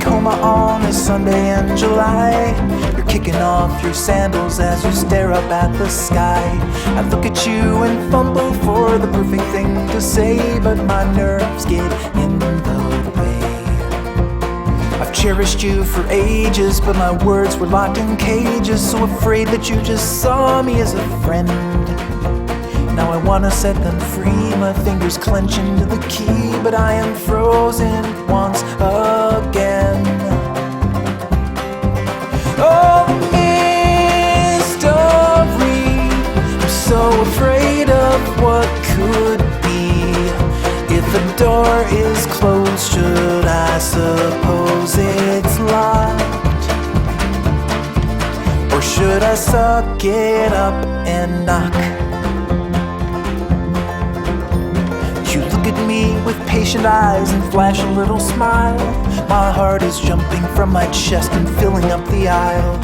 coma on a Sunday in July. You're kicking off your sandals as you stare up at the sky. I look at you and fumble for the perfect thing to say, but my nerves get in the way. I've cherished you for ages, but my words were locked in cages, so afraid that you just saw me as a friend. Now I wanna set them free, my fingers clench into the key, but I am frozen once again. Oh, mystery, I'm so afraid of what could be. If the door is closed, should I suppose it's locked? Or should I suck it up and knock? You look at me with patient eyes and flash a little smile. My heart is jumping from my chest and filling up the aisle.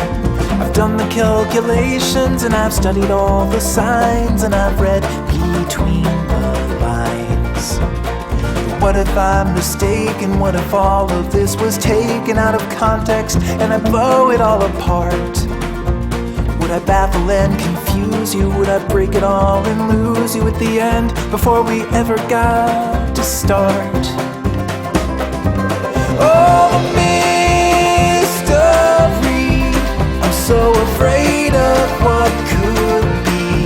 I've done the calculations and I've studied all the signs, and I've read between the lines. What if I'm mistaken? What if all of this was taken out of context and I blow it all apart? Would I baffle and confuse you? Would I break it all and lose you at the end before we ever got to start? Oh, mystery, I'm so afraid of what could be.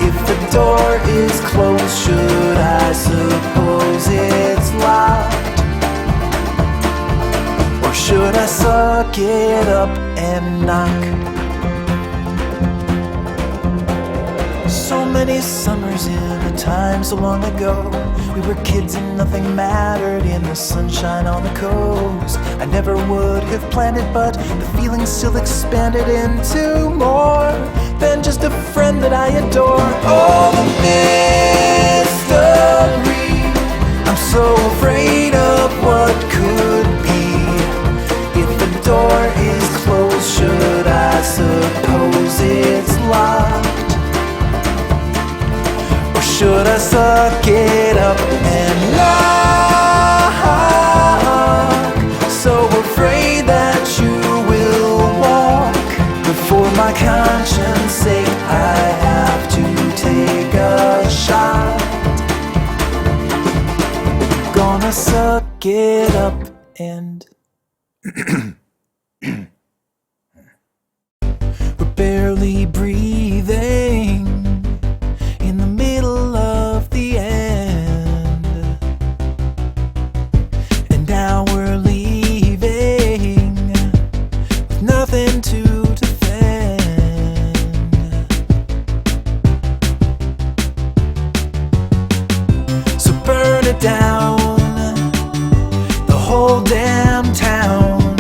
If the door is closed, should I suppose it's locked? Or should I suck it up and knock? So many summers in a time so long ago, we were kids and nothing mattered in the sunshine on the coast. I never would have planned it, but the feeling still expanded into more than just a friend that I adore. Oh, the mystery, I'm so afraid of what could be. If the door is closed, should I suppose it's locked? Should I suck it up and knock? So afraid that you will walk. Before my conscience sake, I have to take a shot. Gonna suck it up and we're barely breathing in the middle of the end, and now we're leaving with nothing to defend. So burn it down, the whole damn town.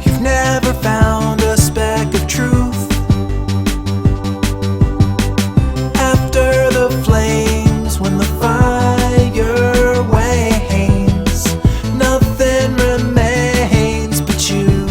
You've never found a speck of truth. When the fire wanes, nothing remains but you.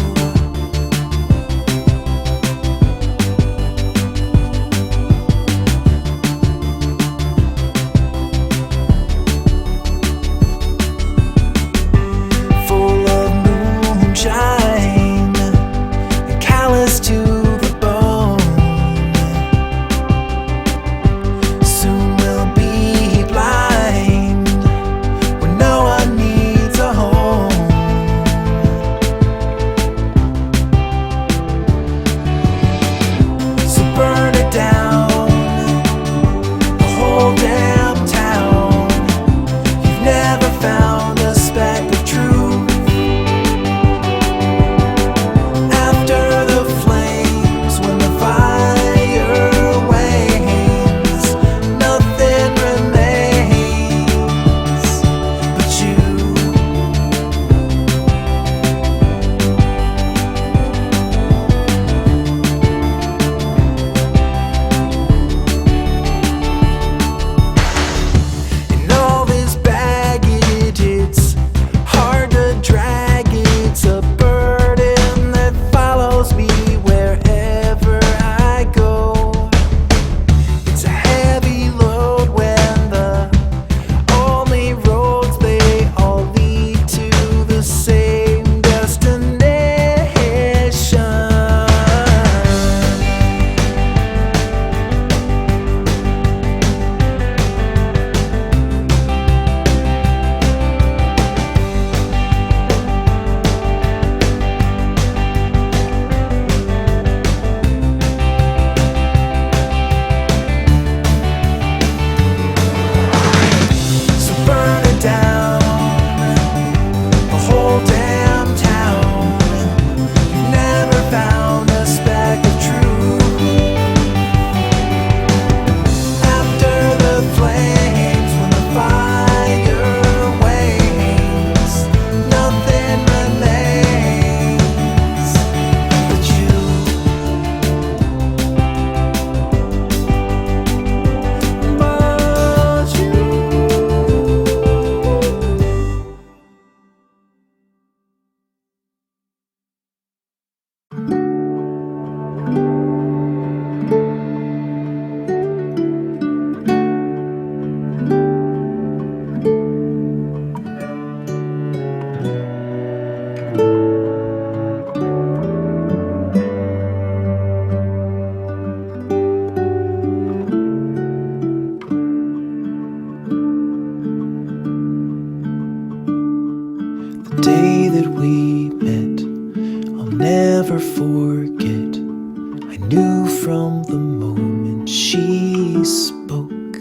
she spoke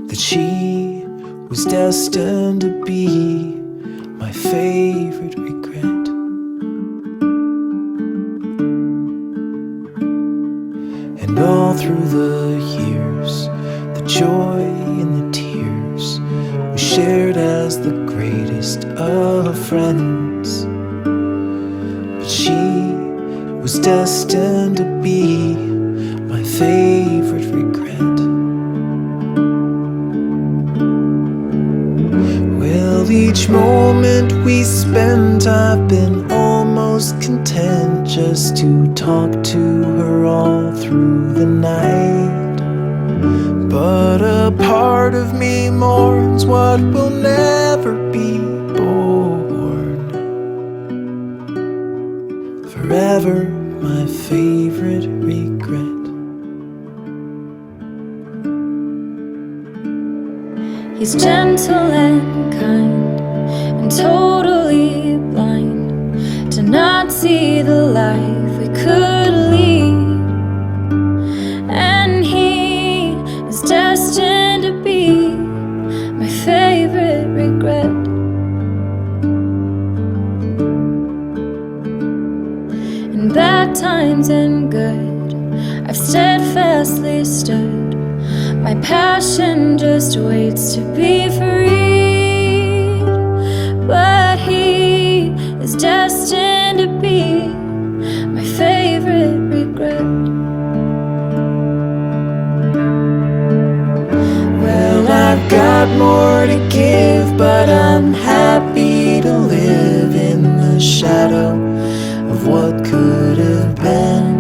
that she was destined to be my favorite regret. And all through the years, the joy and the tears we shared as the greatest of friends. But she was destined to be my favorite regret. Well, each moment we spent, I've been almost content just to talk to her all through the night. But a part of me mourns what will never be born. Forever my favorite regret. He's gentle and kind and totally blind to not see the life we could lead. And he is destined to be my favorite regret. In bad times and good, I've steadfastly stood. My passion just waits to be freed. But he is destined to be my favorite regret. Well, I've got more to give, but I'm happy to live in the shadow of what could have been.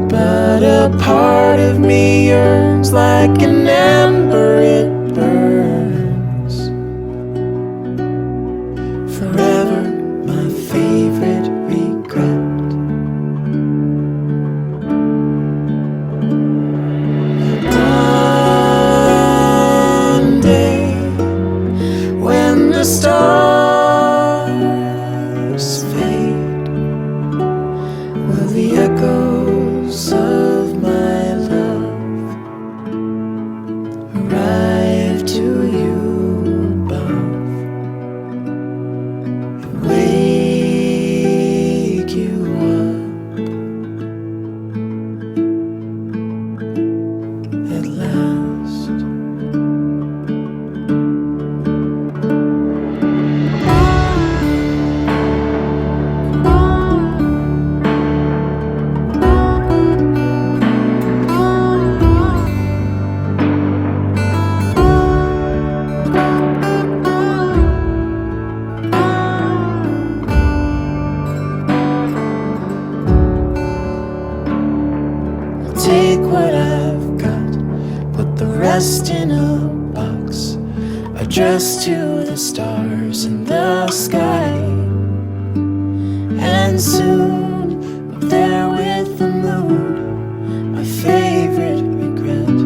But a part of me yearns like an ember, it burns. Forever my favorite regret. One day when the stars fade, will the echoes of my love arrive to you above and wake you up at last. Take what I've got, put the rest in a box, addressed to the stars in the sky. And soon, up there with the moon, my favorite regret.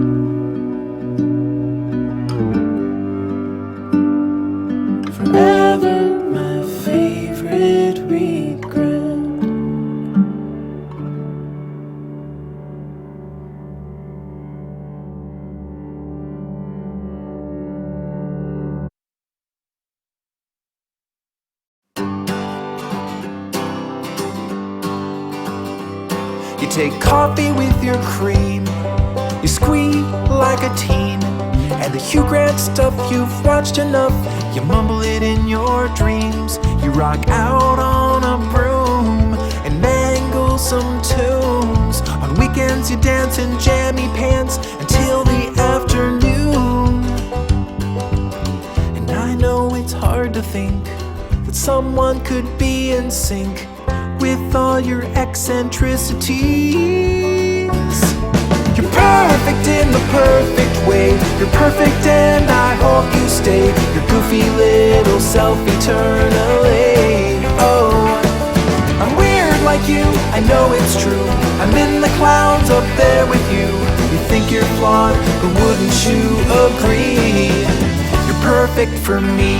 Forever my favorite regret. You take coffee with your cream, you squeak like a teen, and the Hugh Grant stuff you've watched enough, you mumble it in your dreams. You rock out on a broom and mangle some tunes. On weekends you dance in jammy pants until the afternoon. And I know it's hard to think that someone could be in sync with all your eccentricities. You're perfect in the perfect way. You're perfect and I hope you stay your goofy little self eternally. Oh, I'm weird like you, I know it's true. I'm in the clouds up there with you. You think you're flawed, but wouldn't you agree? You're perfect for me.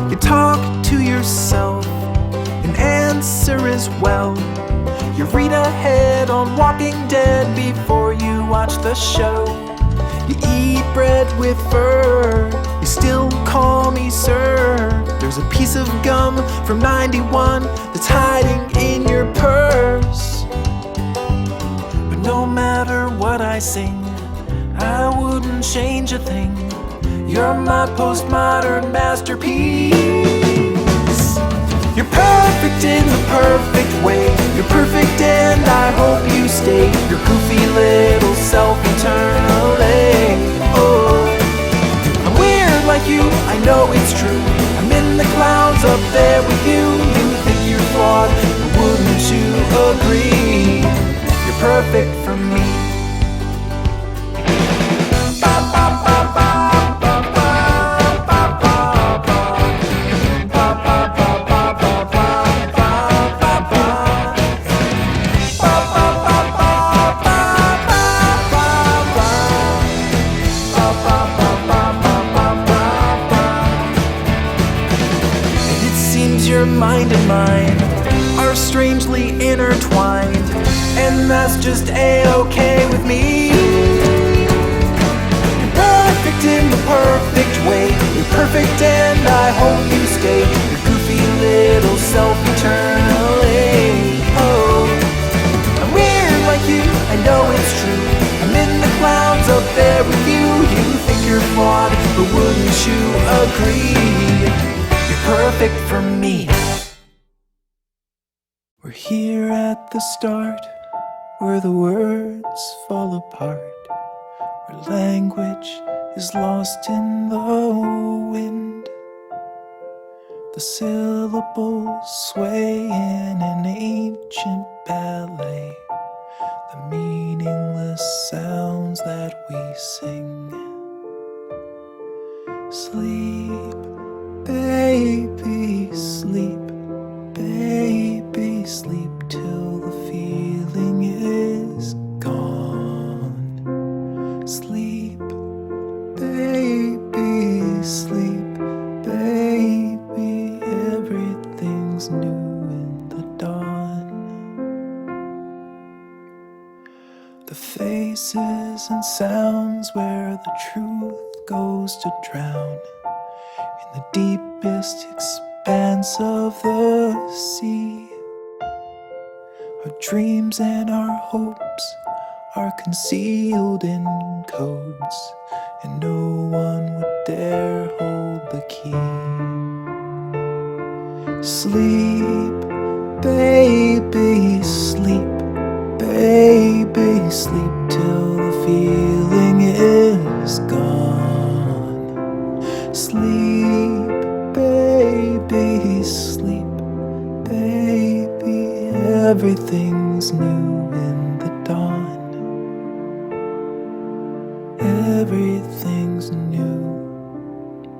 You talk to yourself in an answer as well. You read ahead on Walking Dead before you watch the show. You eat bread with fur, you still call me sir. There's a piece of gum from 91 that's hiding in your purse. But no matter what I sing, I wouldn't change a thing. You're my postmodern masterpiece. You're perfect in the perfect way. You're perfect and I hope you stay. Your goofy little self eternally. Oh, I'm weird like you, I know it's true. I'm in the clouds up there with you. You think you're flawed, but wouldn't you agree? You're perfect for me. Your mind and mine are strangely intertwined, and that's just A-okay with me. You're perfect in the perfect way. You're perfect and I hope you stay. Your goofy little self eternally. Oh, I'm weird like you, I know it's true. I'm in the clouds up there with you. You think you're flawed, but wouldn't you agree? Perfect for me. We're here at the start, where the words fall apart, where language is lost in the wind. The syllables sway in an ancient ballet, the meaningless sounds that we sing. Sleep, baby, sleep, baby, sleep till the feeling is gone. Sleep, baby, sleep, baby, everything's new in the dawn. The faces and sounds where the truth goes to drown in the deepest expanse of the sea. Our dreams and our hopes are concealed in codes, and no one would dare hold the key. Sleep, baby, sleep, baby, sleep till the feeling is gone. Sleep, baby, sleep, baby, everything's new in the dawn. Everything's new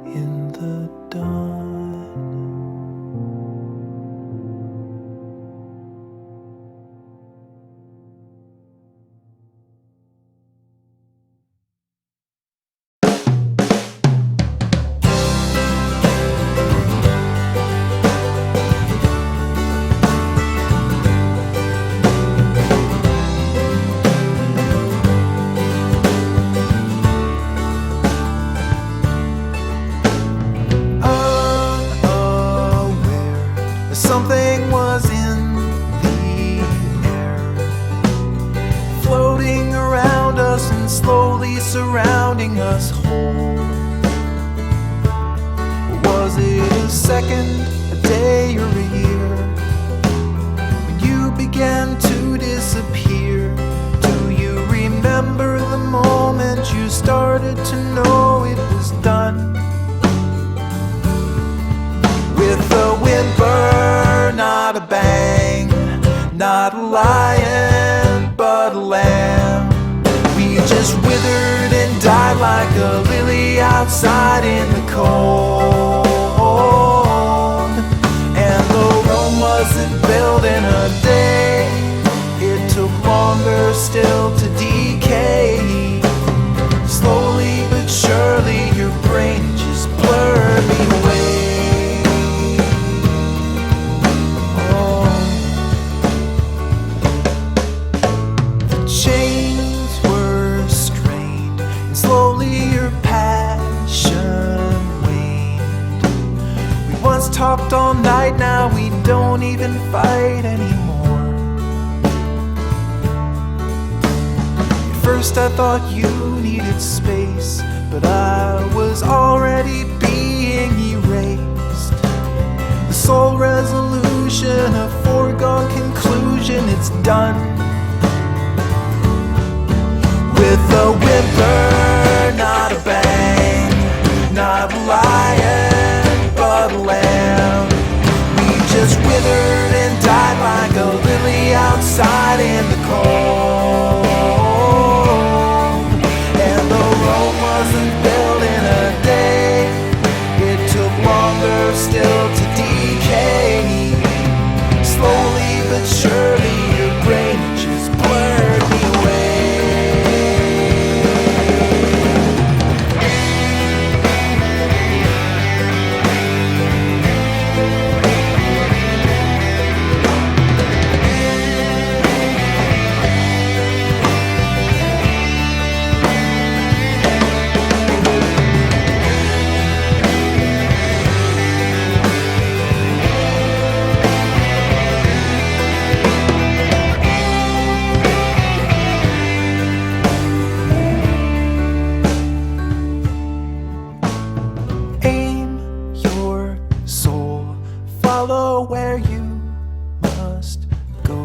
in the dawn. Something was in the air, floating around us and slowly surrounding us whole. Was it a second, a day, or a year when you began to disappear? Do you remember the moment you started to know it was done? With a whimper, not a bang, not a lion, but a lamb. We just withered and died like a lily outside in the cold. And the Rome wasn't built in a day, it took longer still to decay. Slowly but surely your brain just blurred me away. don't even fight anymore. At first I thought you needed space, but I was already being erased. The sole resolution, a foregone conclusion, it's done. With a whimper, not a bang, not a lion, but a lamb. We just withered and died like a lily outside in the cold. And the Rome wasn't built in a day, it took longer still to decay. Slowly but surely your brain just blurred me away. Where you must go,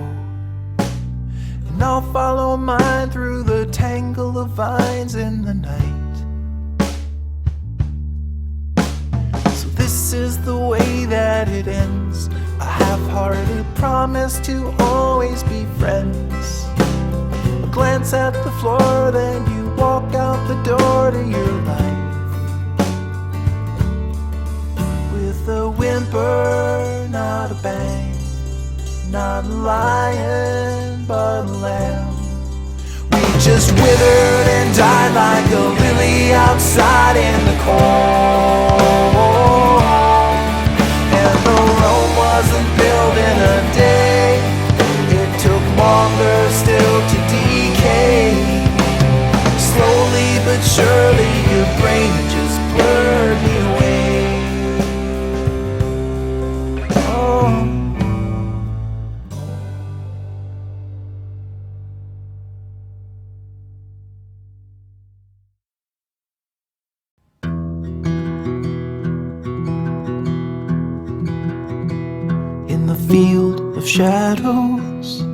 and I'll follow mine through the tangle of vines in the night. So this is the way that it ends, a half-hearted promise to always be friends. A glance at the floor, then you walk out the door to your life. With a whimper, not a bang, not a lion, but a lamb. We just withered and died like a lily outside in the cold. And the Rome wasn't built in a day, it took longer still to decay. Slowly but surely your brain just blurred me away. In the field of shadows,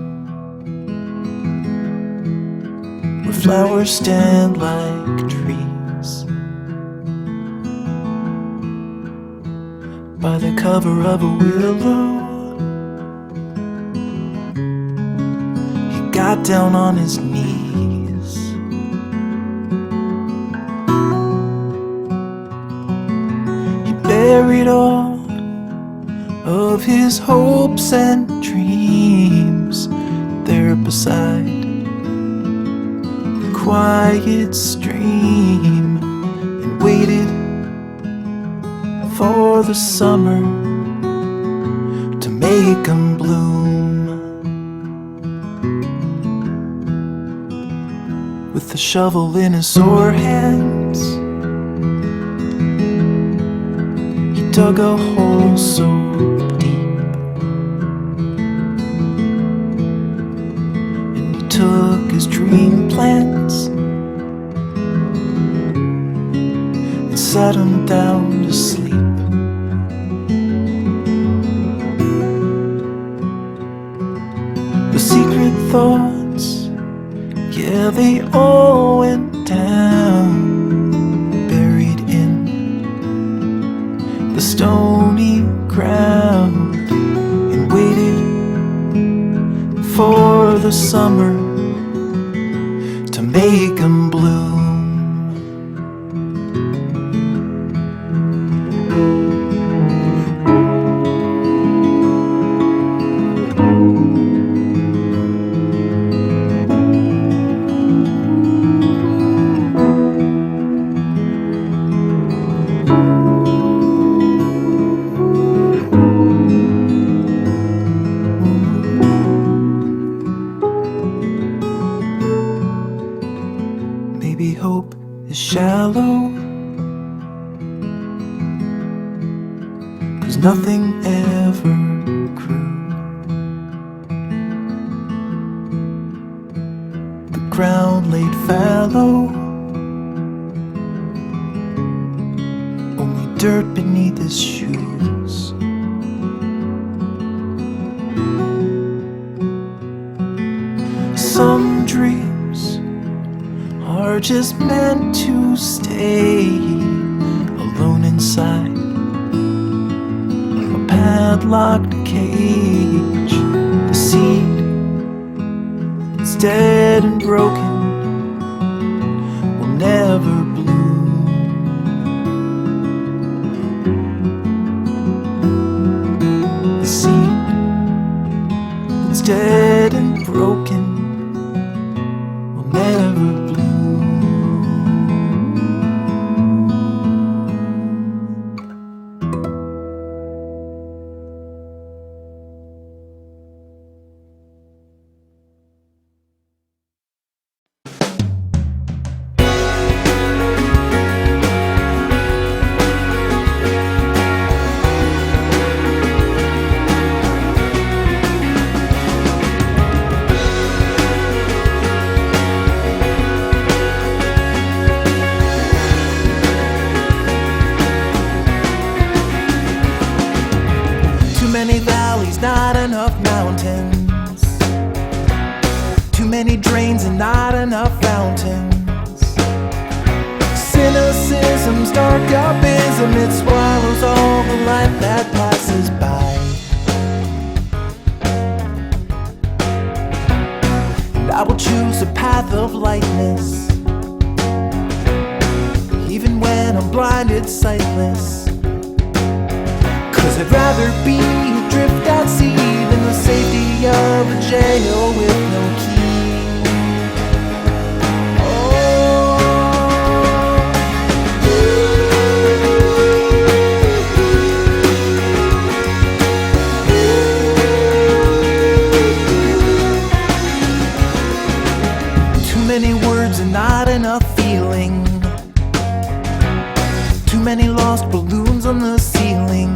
where flowers stand like trees, by the cover of a willow, he got down on his knees. He buried all of his hopes and dreams there beside the quiet stream, and waited for the summer to make 'em bloom. With the shovel in his sore hands, he dug a hole so took his dream plants and sat him down to sleep. The secret thoughts, yeah, they all went down, buried in the stony ground, and waited for the summer to make 'em bloom. Maybe hope is shallow, 'cause nothing ever grew. ground laid fallow, only dirt beneath his shoes. Some dreams are just meant to stay alone inside a padlocked cage. The seed that's dead and broken will never bloom. The seed that's dead and broken will never bloom. Too many valleys, not enough mountains. Too many drains and not enough fountains. Cynicism's dark abysm, it swallows all the life that passes by. And I will choose a path of lightness, even when I'm blinded, sightless. 'Cause I'd rather be adrift at sea than the safety of a jail with no key. Too many words and not enough feeling. Too many lost balloons on the ceiling.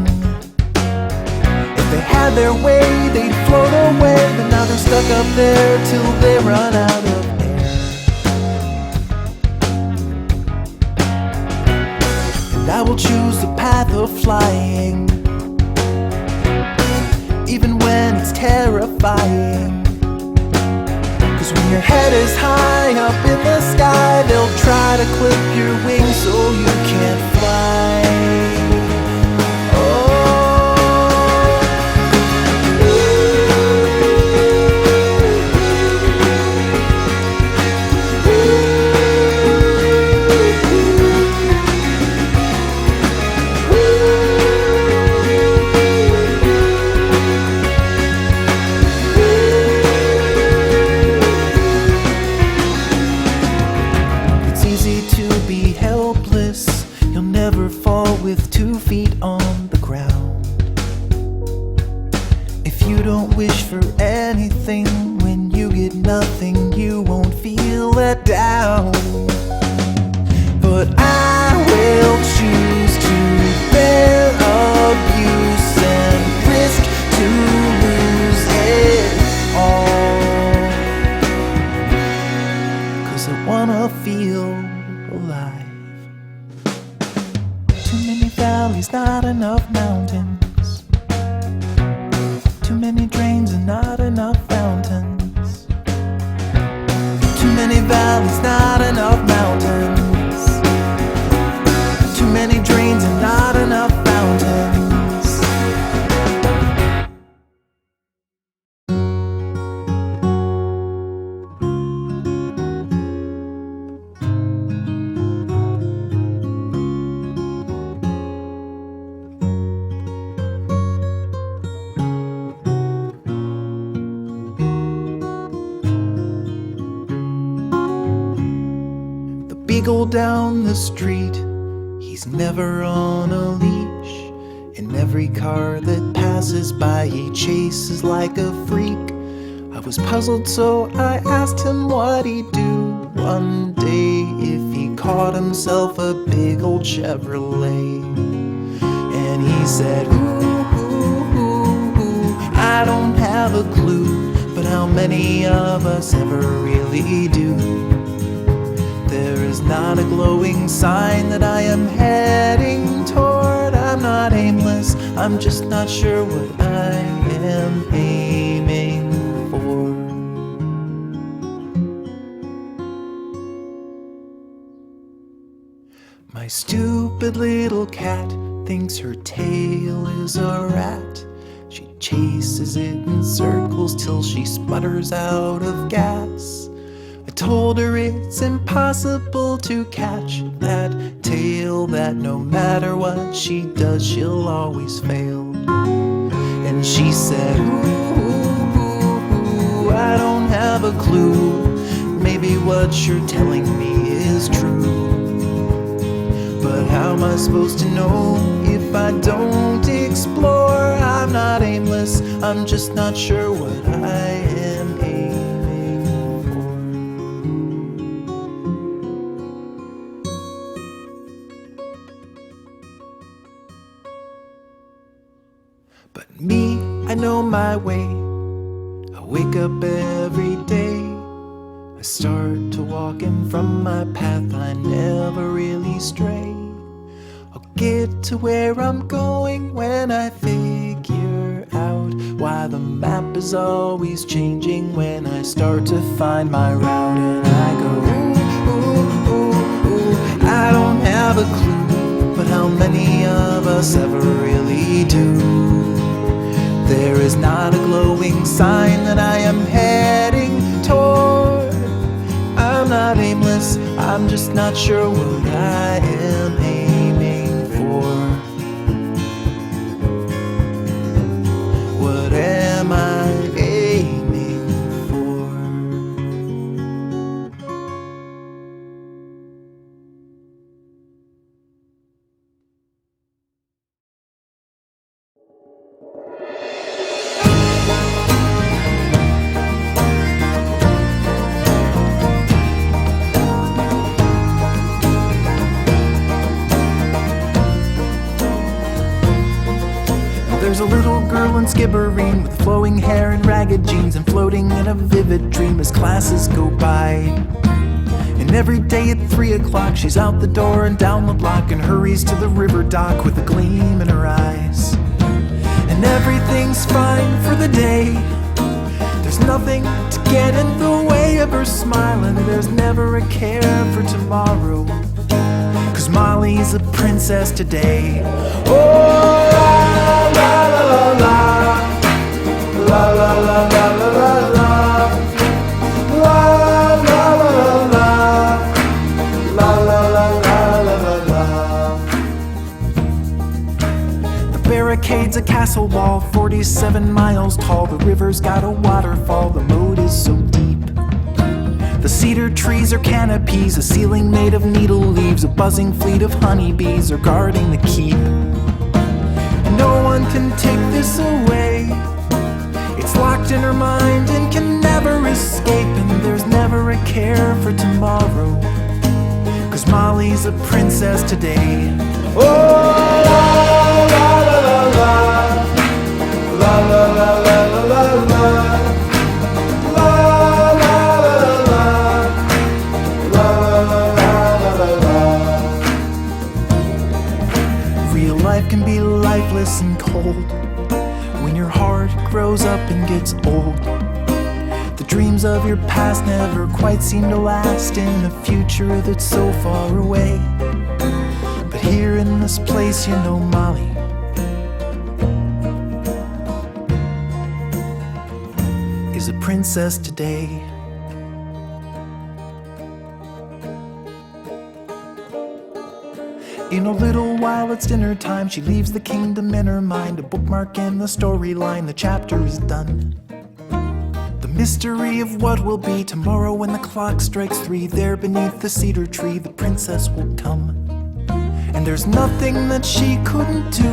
If they had their way, they'd float away, but now they're stuck up there till they run out of air. And I will choose the path of flying, even when it's terrifying. 'Cause when your head is high up in the sky, they'll try to clip your wings so you can't fly. With 2 feet on the ground, if you don't wish for anything, when you get nothing, you won't feel let down. But I will choose to bear abuse and risk to lose it all, 'cause I wanna feel alive. Too many valleys, not enough mountains. Too many drains and not enough fountains. Too many valleys, not enough mountains. Too many drains and not enough fountains. Beagle down the street, he's never on a leash. In every car that passes by, he chases like a freak. I was puzzled, so I asked him what he'd do one day if he caught himself a big old Chevrolet. And he said, ooh, ooh, ooh, ooh, I don't have a clue, but how many of us ever really do? There is not a glowing sign that I am heading toward. I'm not aimless, I'm just not sure what I am aiming for. My stupid little cat thinks her tail is a rat. She chases it in circles till she sputters out of gas. I told her it's impossible to catch that tail, that no matter what she does, she'll always fail. And she said, ooh, I don't have a clue. Maybe what you're telling me is true. But how am I supposed to know if I don't explore? I'm not aimless, I'm just not sure what I am aiming for. But me, I know my way. I wake up every day. I start to walk in from my path, I never really stray. I'll get to where I'm going when I figure out why the map is always changing when I start to find my route. And I go, ooh, I don't have a clue, but how many of us ever really do? There is not a glowing sign that I am heading toward. I'm not aimless, I'm just not sure what I am aiming for. What am I aiming for? There's a little girl in Skibbereen with flowing hair and ragged jeans and floating in a vivid dream as classes go by. And every day at 3 o'clock she's out the door and down the block and hurries to the river dock with a gleam in her eyes. And everything's fine for the day. There's nothing to get in the way of her smile, and there's never a care for tomorrow, 'cause Molly's a princess today. Oh, la la la la la la la la la la la la la la la la. The barricade's a castle wall 47 miles tall. The river's got a waterfall, the moat is so deep. The cedar trees are canopies, a ceiling made of needle leaves. A buzzing fleet of honeybees are guarding the keep. And no one can take this away. It's locked in her mind and can never escape. And there's never a care for tomorrow, 'cause Molly's a princess today. Oh, la la la la la la la la la la la. Life can be lifeless and cold when your heart grows up and gets old. The dreams of your past never quite seem to last in a future that's so far away. But here in this place, you know, Molly is a princess today. In a little while it's dinner time. She leaves the kingdom in her mind, a bookmark in the storyline. The chapter is done. The mystery of what will be tomorrow when the clock strikes 3. There beneath the cedar tree the princess will come. And there's nothing that she couldn't do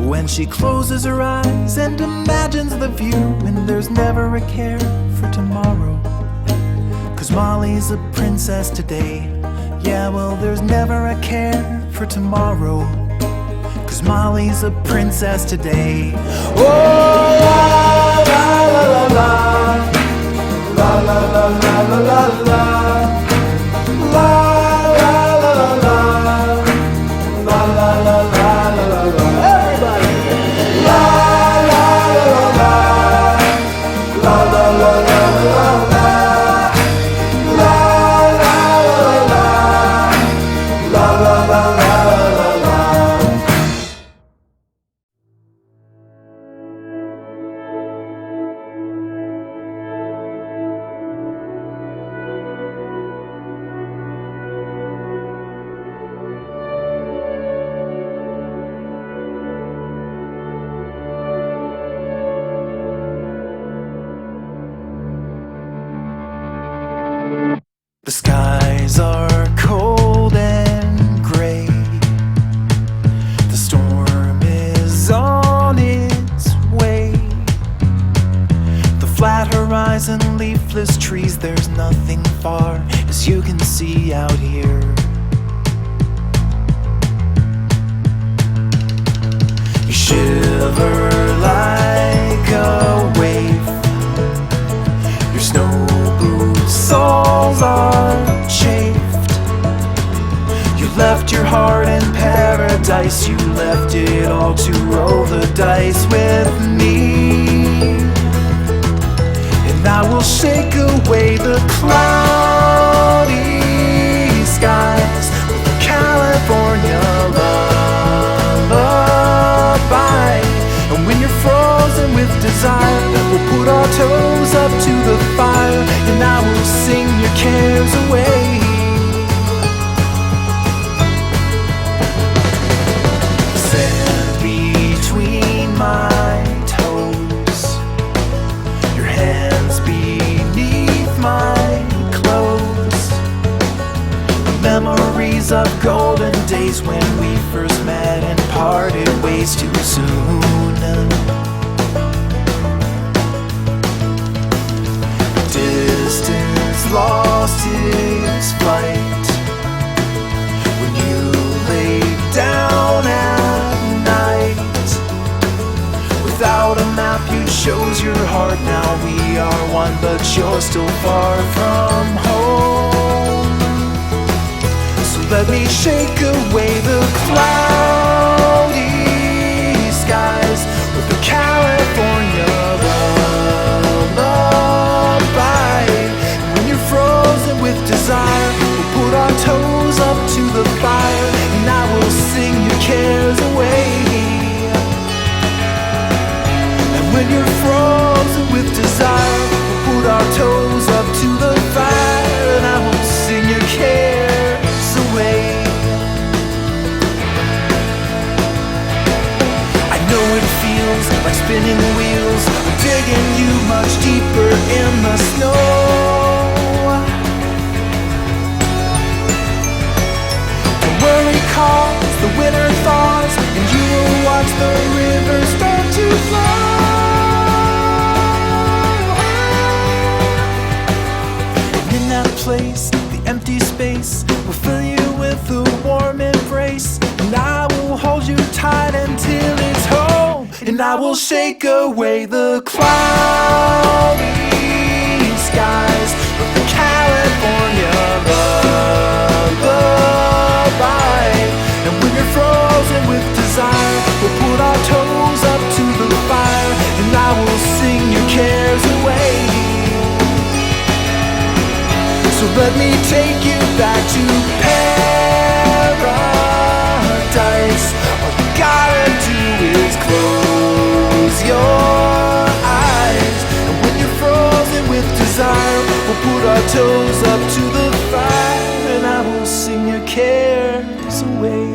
when she closes her eyes and imagines the view. And there's never a care for tomorrow, 'cause Molly's a princess today. Yeah, well, there's never a care for tomorrow, 'cause Molly's a princess today. Oh, la la la la la. The skies are cold and gray. The storm is on its way. The flat horizon, leafless trees, there's nothing far as you can see out here. You shiver like a wave. Your snow boots soles are chafed. You left your heart in paradise. You left it all to roll the dice with me. And I will shake away the cloudy skies with a California lullaby. And when you're frozen with desire, we'll put our toes up to the fire, and I will sing your cares away. Sand between my toes, your hands beneath my clothes. Memories of golden days when we first met and parted ways too soon. Distance lost its flight when you lay down at night. Without a map you chose your heart. Now we are one, but you're still far from home. So let me shake away the cloudy skies with the California lullaby. When you're frozen with desire, we'll put our toes up to the fire, and I will sing your cares away. And when you're frozen with desire, we'll put our toes up to the fire, and I will sing your cares away. I know it feels like spinning wheels, digging you much deeper in the snow. Don't worry, cause the winter thaws, and you will watch the river start to flow. And in that place, the empty space will fill you with a warm embrace, and I will hold you tight until it's home. And I will shake away the cloudy skies with the California lullaby. And when you're frozen with desire, we'll put our toes up to the fire, and I will sing your cares away. So let me take you back to paradise. All you gotta do is close your eyes. And when you're frozen with desire, we'll put our toes up to the fire, and I will sing your cares away.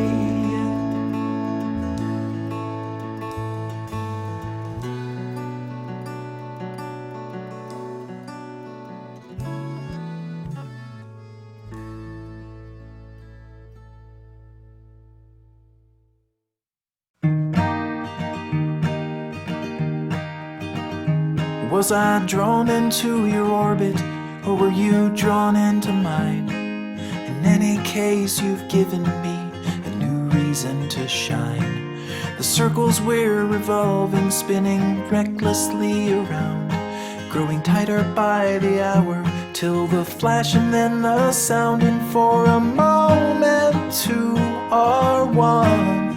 Was I drawn into your orbit, or were you drawn into mine? In any case, you've given me a new reason to shine. The circles we're revolving, spinning recklessly around, growing tighter by the hour, till the flash and then the sound, and for a moment two are one.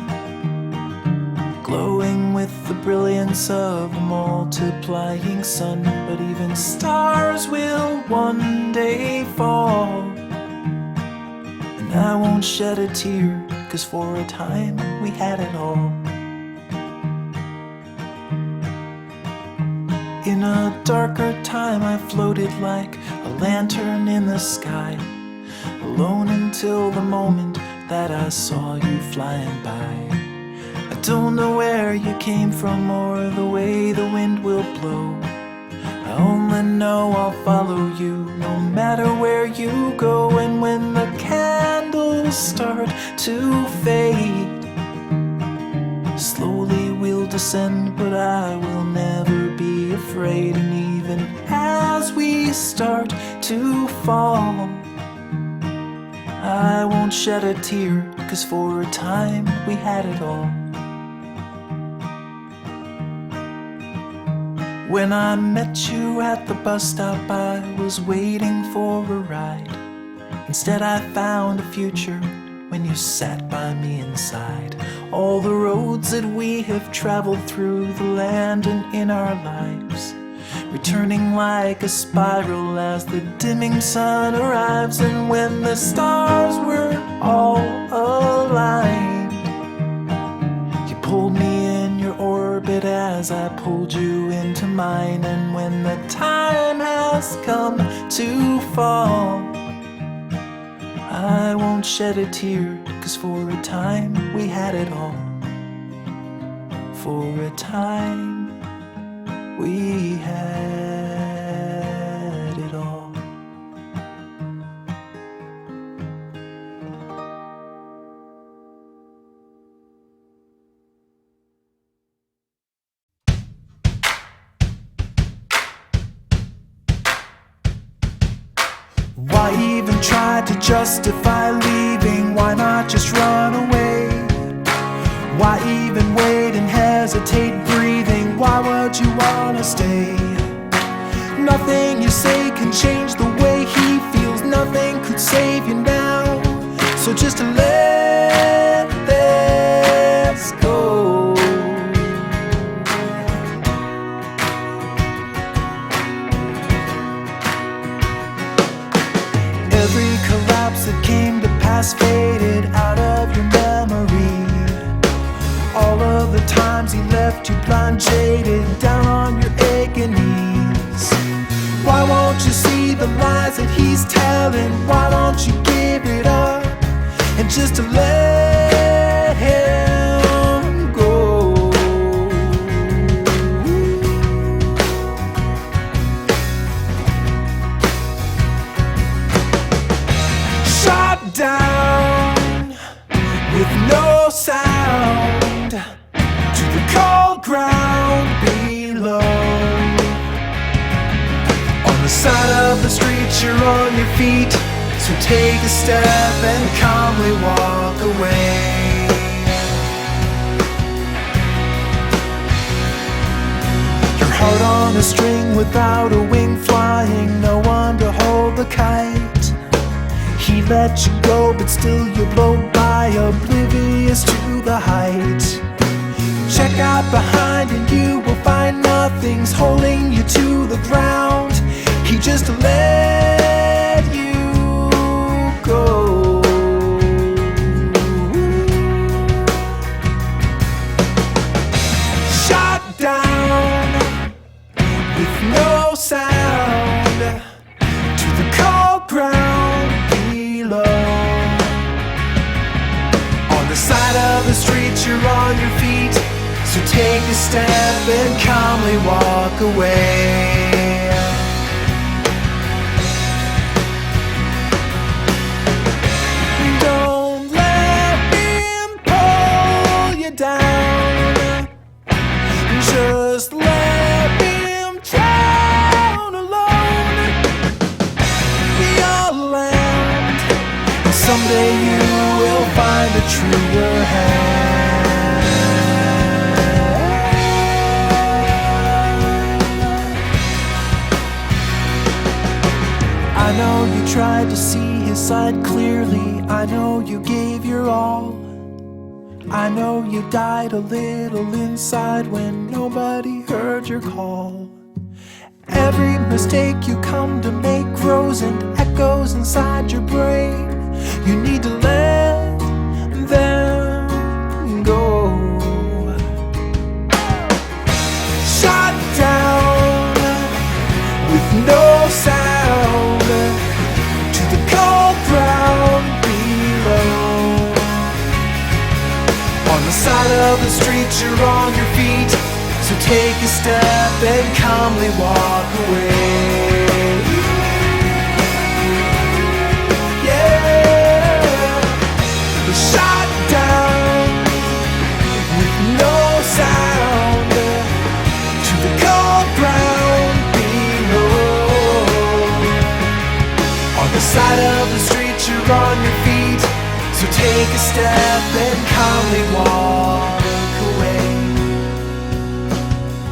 glowing with the brilliance of a multiplying sun. But even stars will one day fall, and I won't shed a tear, 'cause for a time we had it all. In a darker time I floated like a lantern in the sky, alone until the moment that I saw you flying by. I don't know where you came from or the way the wind will blow. I only know I'll follow you no matter where you go. And when the candles start to fade, slowly we'll descend, but I will never be afraid. And even as we start to fall, I won't shed a tear, 'cause for a time we had it all. When I met you at the bus stop, I was waiting for a ride. Instead I found a future when you sat by me inside. All the roads that we have traveled through the land and in our lives, returning like a spiral as the dimming sun arrives. And when the stars were all aligned, you pulled me in your orbit as I pulled you into mine. And when the time has come to fall, I won't shed a tear, 'cause for a time we had it all. For a time we had it all. Why even try to justify leaving? Why not just run away? Why even wait and hesitate breathing? Why would you wanna stay? Nothing you say can change the way he feels. Nothing could save you now. So just let this go. Every collapse that came to pass faded out of your memory. All of the times he left you blind, jaded, down on your aching knees. Why won't you see the lies that he's telling? Why don't you give it up and just let him go? Shot down with no sound to the cold ground below. On the side of the street you're on your feet, so take a step and calmly walk away. Your heart on a string without a wing flying, no one to hold the kite. He let you go, but still you blow by, oblivious to the height. Check out behind and you will find nothing's holding you to the ground. He just let you go. Shot down with no sound to the cold ground below. On the side of the street you're on your feet, so take a step and calmly walk away. Don't let him pull you down. Just let him drown alone. Be all land, and someday you will find a truer hand. I know you tried to see his side clearly. I know you gave your all. I know you died a little inside when nobody heard your call. Every mistake you come to make grows and echoes inside your brain. You need to let them go. Shut down with no sound to the cold ground below. On the side of the street you're on your feet, so take a step and calmly walk away. Yeah, shut down with no sound to the cold ground below. On the side of the street you're on your feet, so take a step and calmly walk away.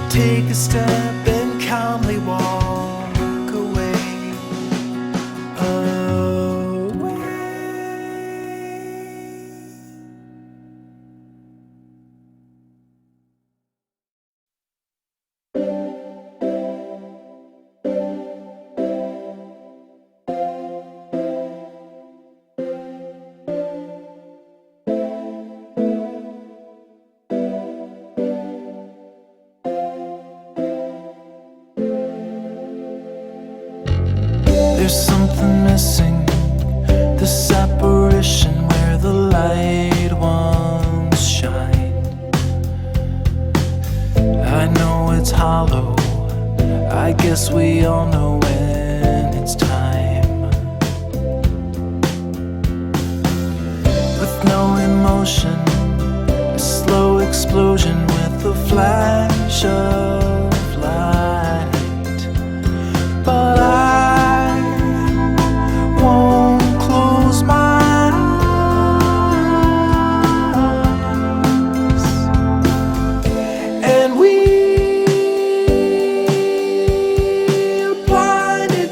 Take a step and calmly walk away. There's something missing, the separation where the light once shined. I know it's hollow, I guess we all know when it's time. With no emotion, a slow explosion with a flash of light. But I won't close my eyes, and we're blinded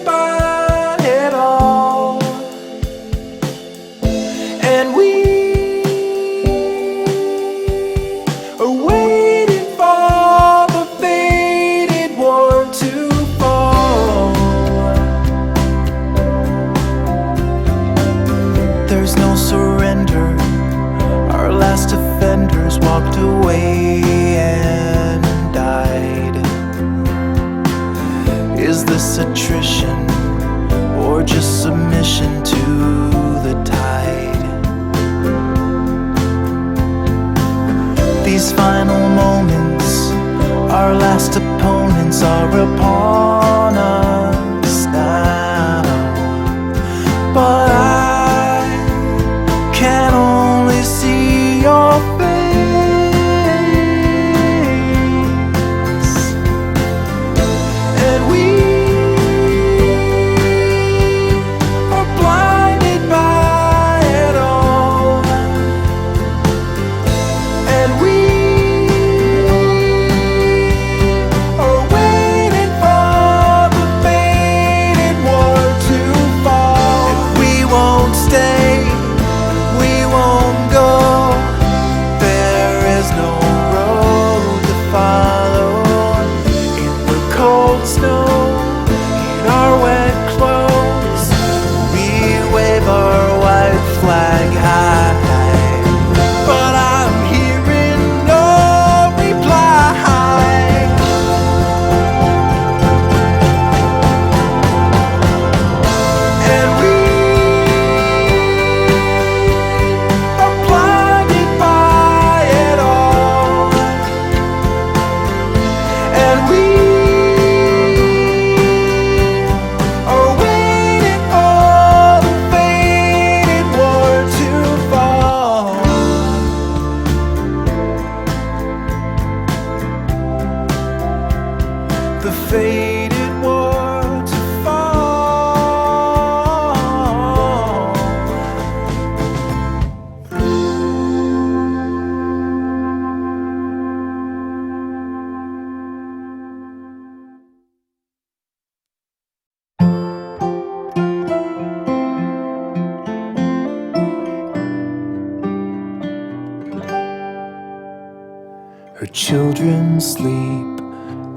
children sleep,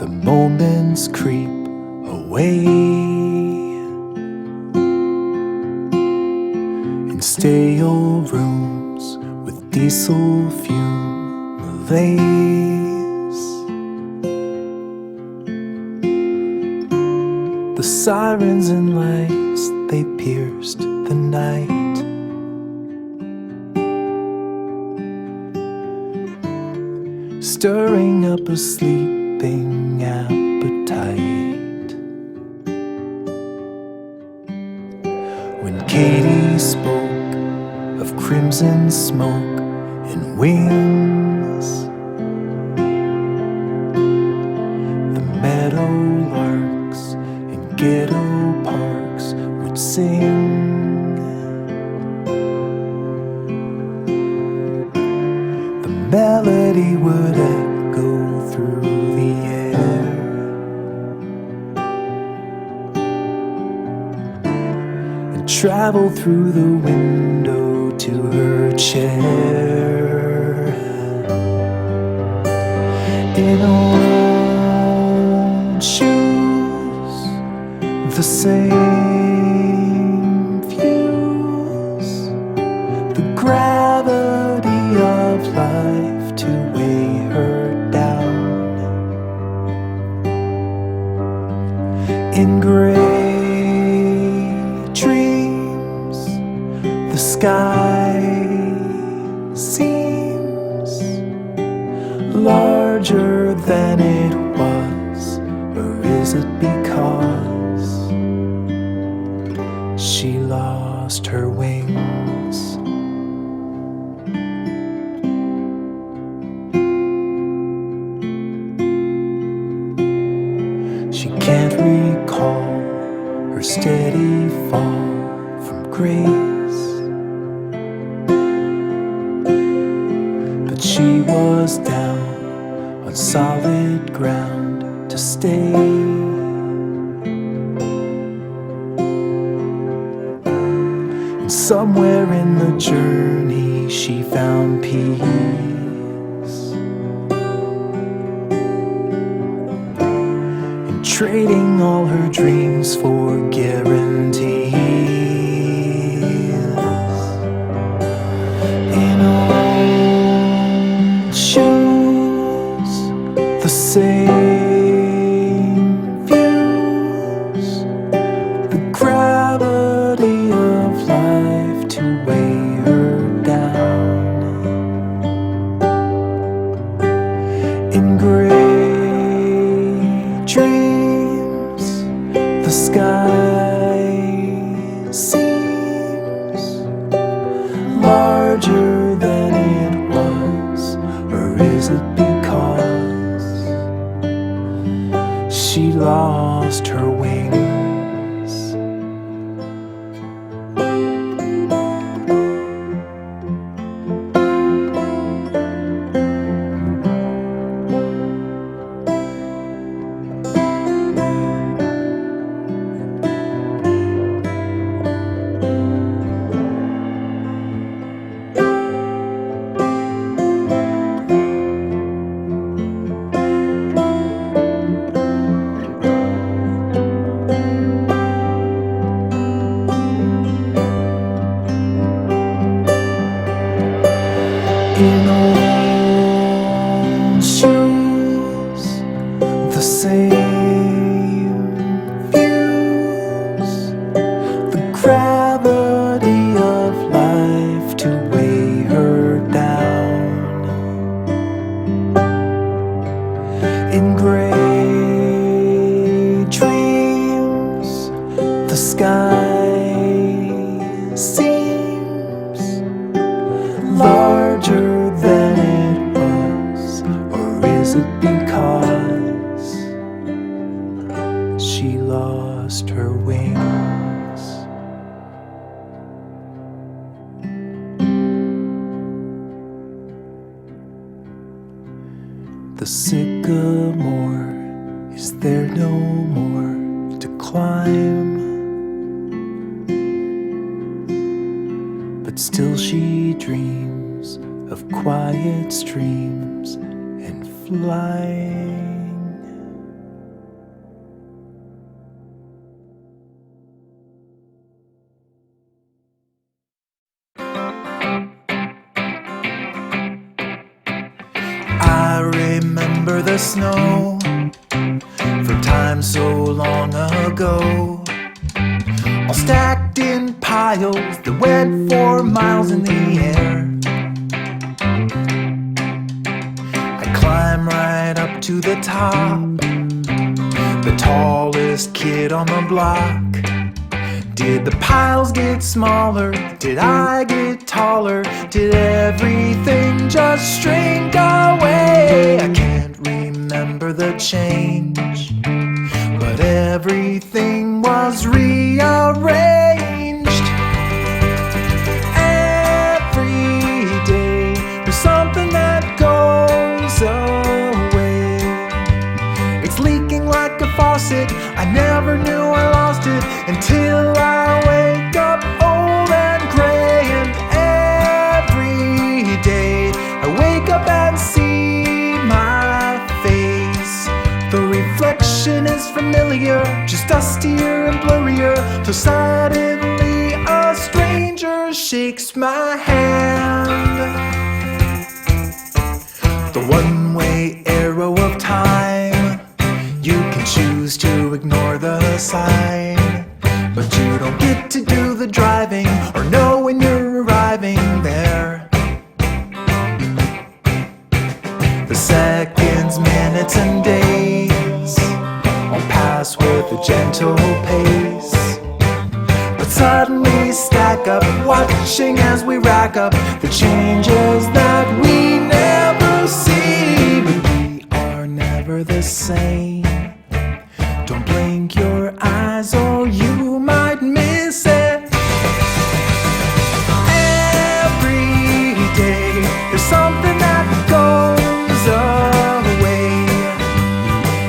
the moments creep away. In stale rooms with diesel fume malaise, the sirens and lights, they pierced the night. Stirring up a sleeping appetite. When Katie spoke of crimson smoke and wings, the meadow larks in ghetto parks would sing. The melody would echo through the air, and travel through the window to her chair. In old shoes, the same views, the gravity of life to weigh her down. In gray dreams, the sky seems larger than it was, or is it because she lost her wings? She can't recall her steady fall from grace, but she was down on solid ground to stay. And somewhere in the journey she found peace, trading all her dreams for guarantees. In old shoes, the same views, the gravity of life to weigh her down. In gray dreams, the sky seems larger than it was, or is it because she lost her wings? In old shoes, the same views, the gravity of life to weigh her down. In gray dreams, the sky seems larger than it was, or is it because she lost her wings? The sycamore, is there no more to climb? But still she dreams of quiet streams and flying. I remember the snow from time so long ago, all stacked in piles that went for miles in the air. I climb right up to the top, the tallest kid on the block. Did the piles get smaller? Did I get taller? Did everything just shrink away? I can't remember the change, but everything was rearranged. Every day there's something that goes away. It's leaking like a faucet. I never knew I lost it until I wake up old and gray. And every day I wake up and see my face. The reflection is familiar, just dustier and blurrier, till suddenly a stranger shakes my hand. The one-way arrow of time, you can choose to ignore the sign, but you don't get to do the driving or know when you're arriving there. The seconds, minutes, and days all pass with a gentle pace, but suddenly stack up, watching as we rack up the changes that we never see. But we are never the same. Don't blink your eyes or you might miss it. Every day there's something that goes away.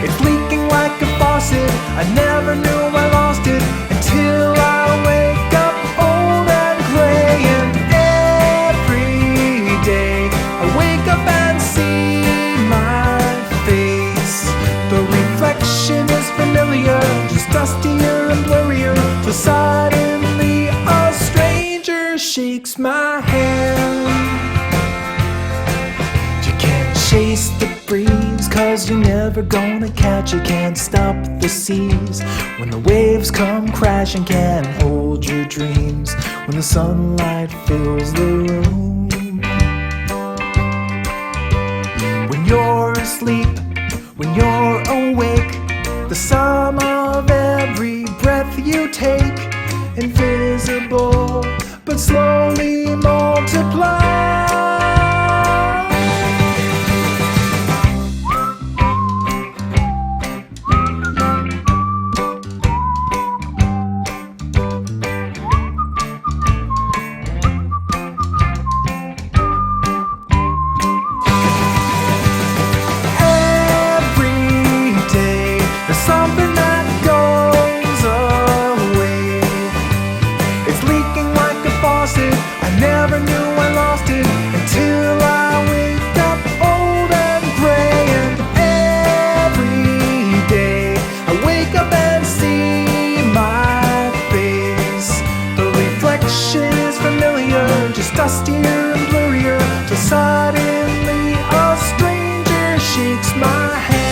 It's leaking like a faucet. I never knew I lost it until I wake up old and gray. And every day I wake up and see my face. The reflection is familiar, just dustier and blurrier, till suddenly a stranger shakes my hand. You can't chase the breeze, 'cause you're never gonna catch it. Can't stop the seas when the waves come crashing. Can't hold your dreams when the sunlight fills the room. When you're asleep, when you're awake, the sum of every breath you take, invisible but slowly multiply. Something that goes away. It's leaking like a faucet. I never knew I lost it until I wake up old and gray. And every day I wake up and see my face. The reflection is familiar, just dustier and blurrier, till suddenly a stranger shakes my hand.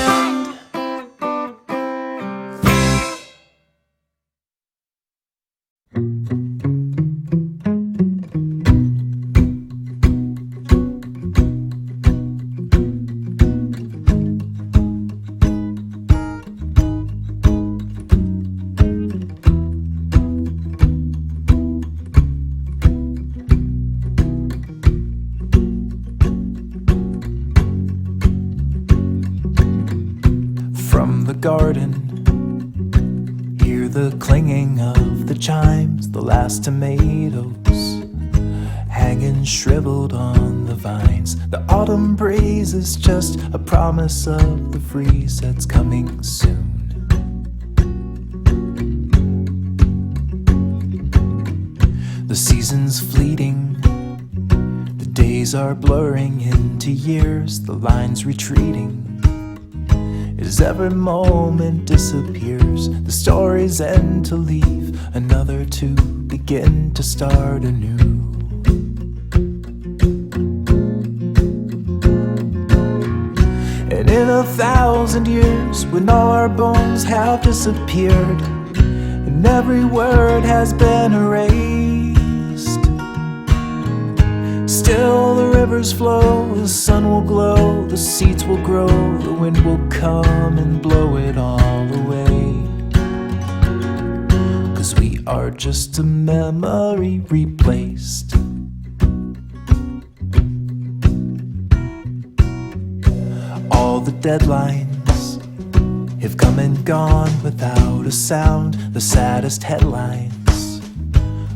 From the garden, hear the clinging of the chimes, the last tomatoes hanging shriveled on the vines. The autumn breeze is just a promise of the freeze that's coming soon. The season's fleeting, the days Days are blurring into years, the lines retreating. As every moment disappears, the stories end to leave, another to begin to start anew. And in 1,000 years, when all our bones have disappeared, and every word has been erased, still the rivers flow, the sun will glow, the seeds will grow, the wind will come and blow it all away. 'Cause we are just a memory replaced. All the deadlines have come and gone without a sound. The saddest headlines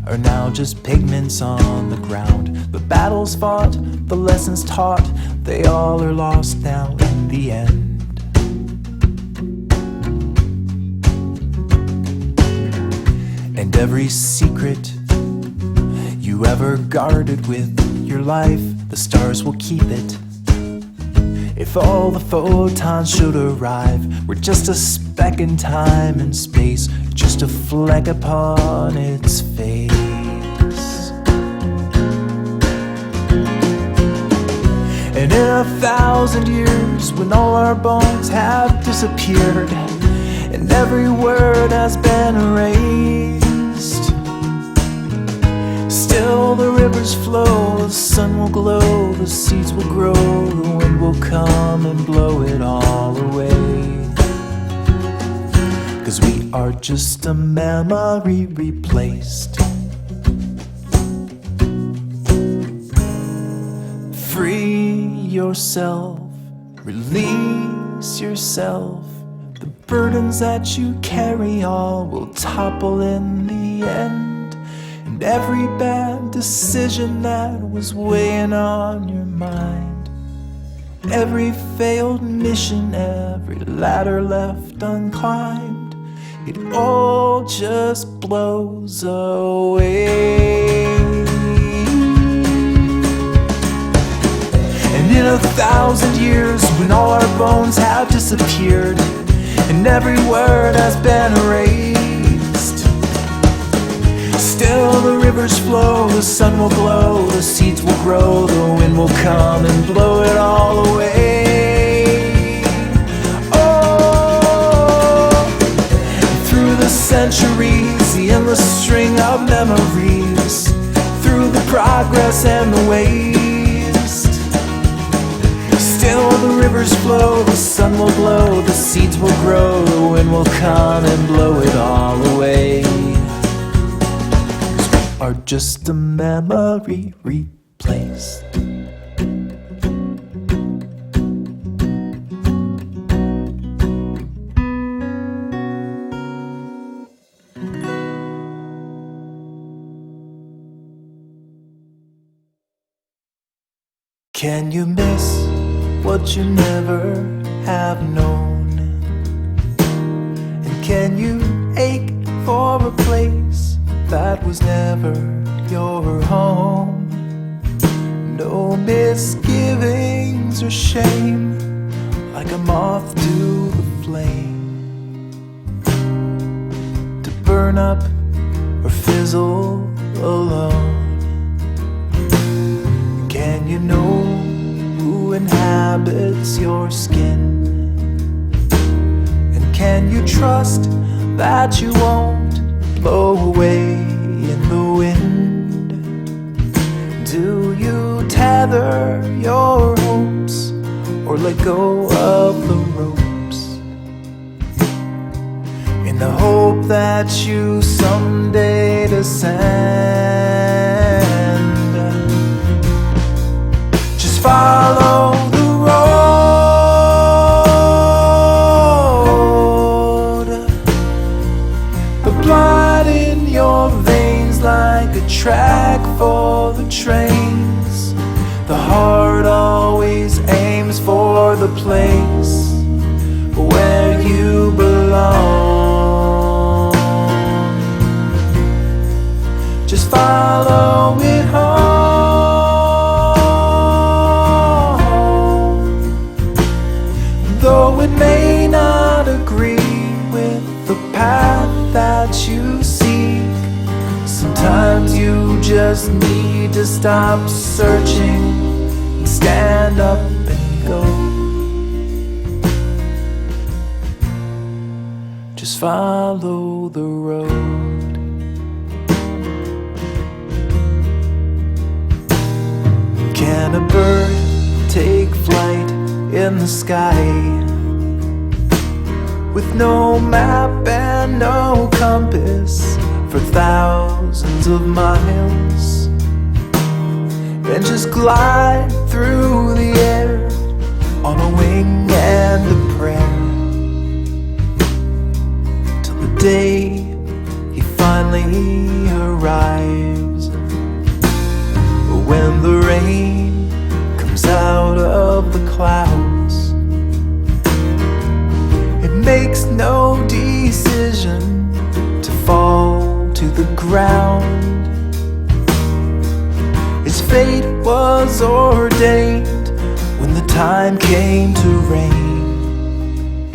are now just pigments on the ground. The battles fought, the lessons taught, they all are lost now in the end. And every secret you ever guarded with your life, the stars will keep it. If all the photons should arrive, we're just a speck in time and space, just a fleck upon its face. And in 1,000 years, when all our bones have disappeared, and every word has been erased, still the rivers flow, the sun will glow, the seeds will grow, the wind will come and blow it all away. 'Cause we are just a memory replaced. Free yourself, release yourself. The burdens that you carry all will topple in the end. And every bad decision that was weighing on your mind, every failed mission, every ladder left unclimbed, it all just blows away. And in 1,000 years, when all our bones have disappeared, and every word has been erased, still the rivers flow, the sun will glow, the seeds will grow, the wind will come and blow it all away. Oh, through the centuries, the endless string of memories, through the progress and the waste, still the rivers flow, the sun will glow, the seeds will grow, the wind will come and blow it all away. 'Cause we are just a memory replaced. Can you miss what you never have known? And can you ache for a place that was never your home? No misgivings or shame, like a moth to the flame, to burn up or fizzle alone. Can you know who inhabits your skin? And can you trust that you won't blow away in the wind? Do you tether your hopes or let go of the ropes, in the hope that you someday descend? Follow the road, the blood in your veins like a track for the trains. The heart always aims for the place where you belong. Just follow it home. just need to stop searching and stand up and go. Just follow the road. Can a bird take flight in the sky with no map and no compass for thousands of miles, and just glide through the air on a wing and a prayer till the day he finally arrives, when the rain comes out of the clouds. It makes no decision to fall to the ground. His fate was ordained when the time came to rain.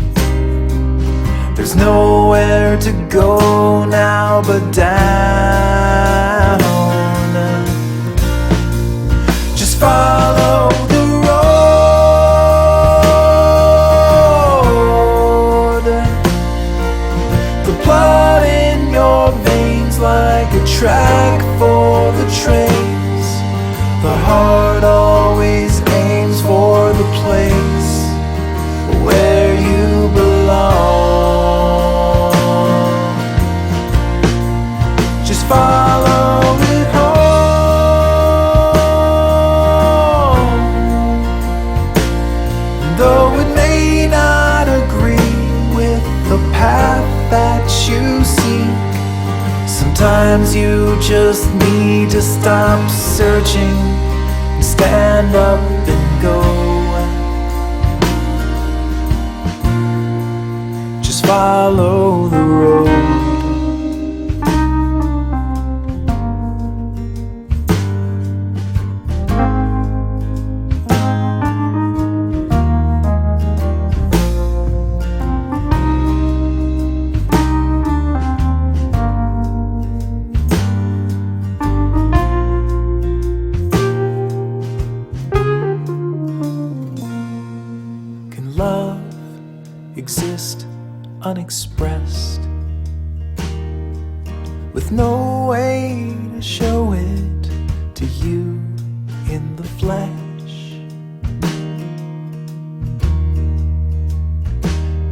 There's nowhere to go now but down. Just follow the road. The blood in your veins like a track for the trains. The heart always aims for the place where you belong. Just follow it home. Though it may not agree with the path that you seek, sometimes you just need to stop searching and stand up and go. Just follow the road. Love exist unexpressed, with no way to show it to you in the flesh.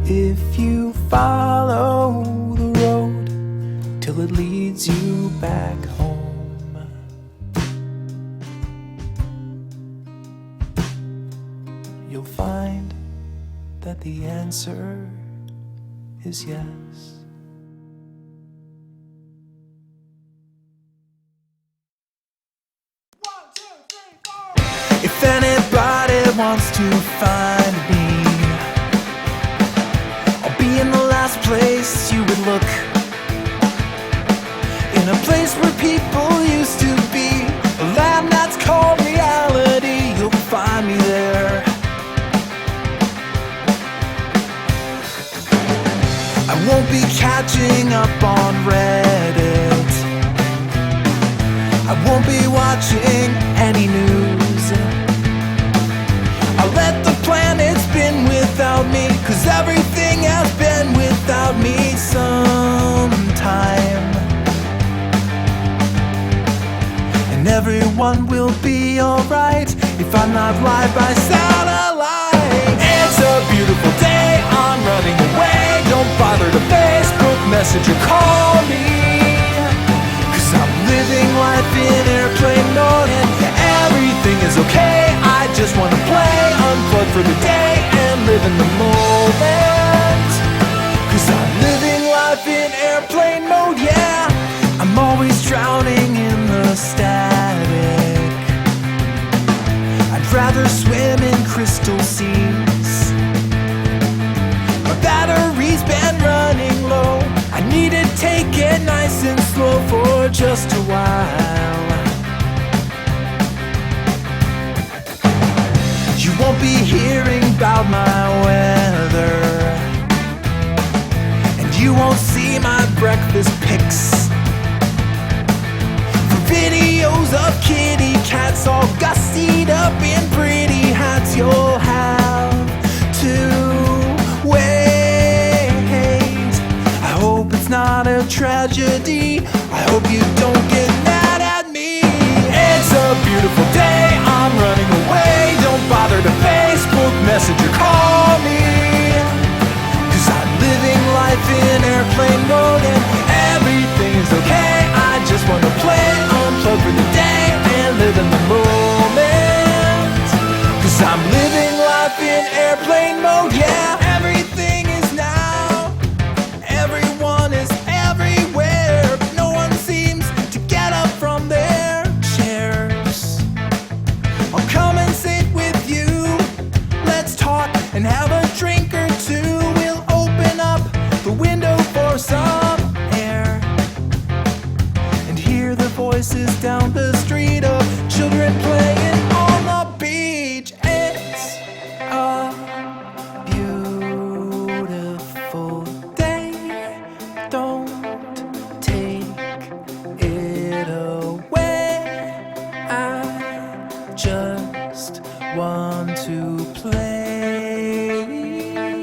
If you follow the road till it leads you back home, you'll find that the answer is yes. If anybody wants to find me, I'll be in the last place you would look, in a place where people used to be, a land that's called reality. You'll find me there. I won't be catching up on Reddit. I won't be watching any news. I'll let the planet spin without me, 'cause everything has been without me sometime. And everyone will be alright if I'm not live by satellite. It's a beautiful day, I'm running away. Don't bother to Facebook, message or call me, 'cause I'm living life in airplane mode and everything is okay. I just wanna play, unplug for the day and live in the moment, 'cause I'm living life in airplane mode, yeah. I'm always drowning in the static. I'd rather swim in crystal seas. My battery's been running low. I need to take it nice and slow for just a while. You won't be hearing about my weather, and you won't see my breakfast pics. For video up in pretty hats, you'll have to wait. I hope it's not a tragedy. I hope you don't get mad at me. It's a beautiful day, I'm running away. Don't bother to Facebook, message or call me, 'cause I'm living life in airplane mode and everything is okay. I just wanna play, unplug for the day and live in the moment, 'cause I'm living life in airplane mode, yeah. Everything is now, everyone is everywhere, but no one seems to get up from their chairs. I'll come and sit with you, let's talk and have a drink or two. We'll open up the window for some air and hear the voices down the street of children playing on the beach. It's a beautiful day, don't take it away. I just want to play,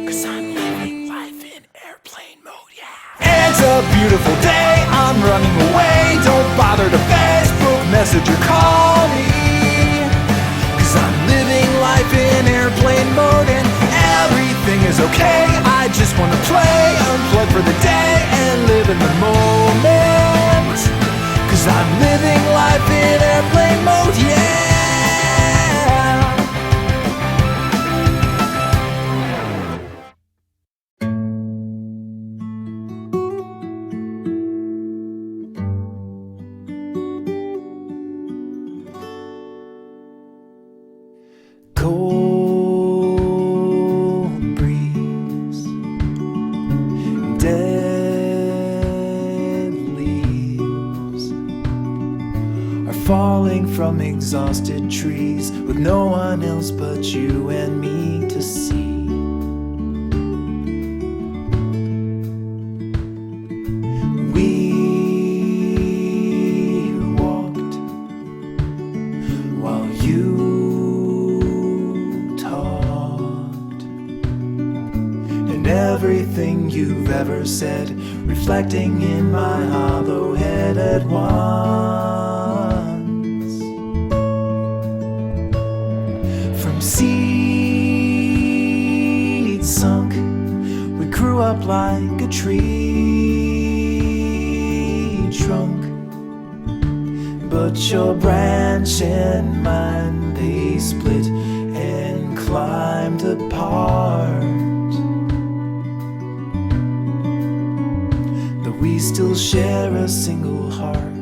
'cause I'm living life in airplane mode, yeah. It's a beautiful day, I'm running away. Don't bother to Facebook, message or call me, 'cause I'm living life in airplane mode and everything is okay. I just wanna play, unplug for the day and live in the moment, 'cause I'm living life in airplane mode, yeah. Cold breeze, dead leaves are falling from exhausted trees with no one else but you and me to see. We walked while you talked, and everything you've ever said reflecting in my hollow head at once. From seeds sunk, we grew up like a tree trunk, but your branch and mine, they split and climbed apart. Though we still share a single heart.